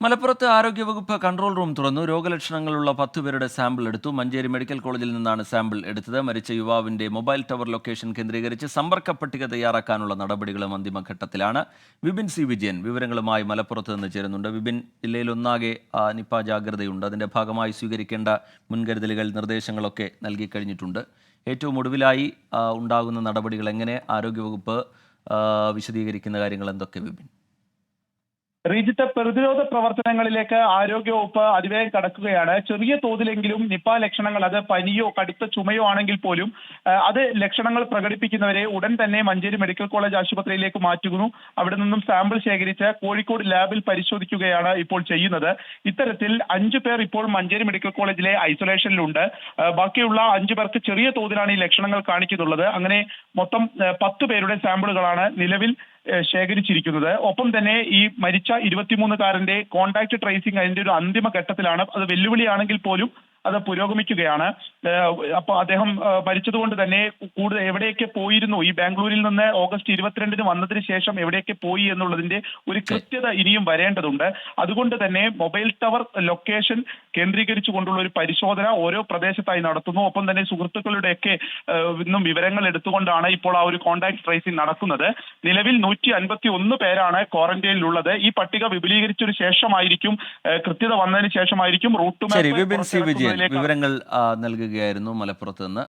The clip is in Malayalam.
മലപ്പുറത്ത് ആരോഗ്യവകുപ്പ് കൺട്രോൾ റൂം തുറന്നു. രോഗലക്ഷണങ്ങളുള്ള 10 പേരുടെ സാമ്പിൾ എടുത്തു. മഞ്ചേരി മെഡിക്കൽ കോളേജിൽ നിന്നാണ് സാമ്പിൾ എടുത്തത്. മരിച്ച യുവാവിന്റെ മൊബൈൽ ടവർ ലൊക്കേഷൻ കേന്ദ്രീകരിച്ച് സമ്പർക്ക പട്ടിക തയ്യാറാക്കാനുള്ള നടപടികളും അന്തിമഘട്ടത്തിലാണ്. വിപിൻ സി വിജയൻ വിവരങ്ങളുമായി മലപ്പുറത്ത് നിന്ന് ചേരുന്നുണ്ട്. വിപിൻ, ജില്ലയിൽ ഒന്നാകെ നിപ ജാഗ്രതയുണ്ട്. അതിന്റെ ഭാഗമായി സ്വീകരിക്കേണ്ട മുൻകരുതലുകൾ, നിർദ്ദേശങ്ങളൊക്കെ നൽകി കഴിഞ്ഞിട്ടുണ്ട്. ഏറ്റവും ഒടുവിലായി ഉണ്ടാകുന്ന നടപടികൾ എങ്ങനെ ആരോഗ്യവകുപ്പ് വിശദീകരിക്കുന്ന കാര്യങ്ങൾ എന്തൊക്കെ വിപിൻ? റീജിത്തെ പ്രതിരോധ പ്രവർത്തനങ്ങളിലേക്ക് ആരോഗ്യവകുപ്പ് അതിവേഗം കടക്കുകയാണ്. ചെറിയ തോതിലെങ്കിലും നിപ ലക്ഷണങ്ങൾ, അത് പനിയോ കടുത്ത ചുമയോ ആണെങ്കിൽ പോലും അത് ലക്ഷണങ്ങൾ പ്രകടിപ്പിക്കുന്നവരെ ഉടൻ തന്നെ മഞ്ചേരി മെഡിക്കൽ കോളേജ് ആശുപത്രിയിലേക്ക് മാറ്റുന്നു. അവിടെ നിന്നും സാമ്പിൾ ശേഖരിച്ച് കോഴിക്കോട് ലാബിൽ പരിശോധിക്കുകയാണ് ഇപ്പോൾ ചെയ്യുന്നത്. ഇത്തരത്തിൽ 5 പേർ ഇപ്പോൾ മഞ്ചേരി മെഡിക്കൽ കോളേജിലെ ഐസൊലേഷനിലുണ്ട്. ബാക്കിയുള്ള 5 പേർക്ക് ചെറിയ തോതിലാണ് ഈ ലക്ഷണങ്ങൾ കാണിക്കുന്നുള്ളത്. അങ്ങനെ മൊത്തം 10 പേരുടെ സാമ്പിളുകളാണ് നിലവിൽ ശേഖരിച്ചിരിക്കുന്നത്. ഒപ്പം തന്നെ ഈ മരിച്ച 23-കാരന്റെ കോൺടാക്ട് ട്രേസിംഗ് അതിന്റെ ഒരു അന്തിമ ഘട്ടത്തിലാണ്. അത് വെല്ലുവിളിയാണെങ്കിൽ പോലും അത് പുരോഗമിക്കുകയാണ്. അപ്പോൾ അദ്ദേഹം മരിച്ചതുകൊണ്ട് തന്നെ കൂടുതൽ എവിടെയൊക്കെ പോയിരുന്നു, ഈ ബാംഗ്ലൂരിൽ നിന്ന് ഓഗസ്റ്റ് 22-ന് വന്നതിന് ശേഷം എവിടെയൊക്കെ പോയി എന്നുള്ളതിന്റെ ഒരു കൃത്യത ഇനിയും വരേണ്ടതുണ്ട്. അതുകൊണ്ട് തന്നെ മൊബൈൽ ടവർ ലൊക്കേഷൻ കേന്ദ്രീകരിച്ചുകൊണ്ടുള്ള ഒരു പരിശോധന ഓരോ പ്രദേശത്തായി നടത്തുന്നു. ഒപ്പം തന്നെ സുഹൃത്തുക്കളുടെയൊക്കെ ഇന്നും വിവരങ്ങൾ എടുത്തുകൊണ്ടാണ് ഇപ്പോൾ ആ ഒരു കോൺടാക്ട് ട്രേസിംഗ് നടക്കുന്നത്. നിലവിൽ 151 പേരാണ് ക്വാറന്റൈനിലുള്ളത്. ഈ പട്ടിക വിപുലീകരിച്ചതിനു ശേഷമായിരിക്കും, കൃത്യത വന്നതിന് ശേഷമായിരിക്കും റൂട്ട് മാപ്പ് വിവരങ്ങൾ നൽകുകയായിരുന്നു മലപ്പുറത്ത് നിന്ന്.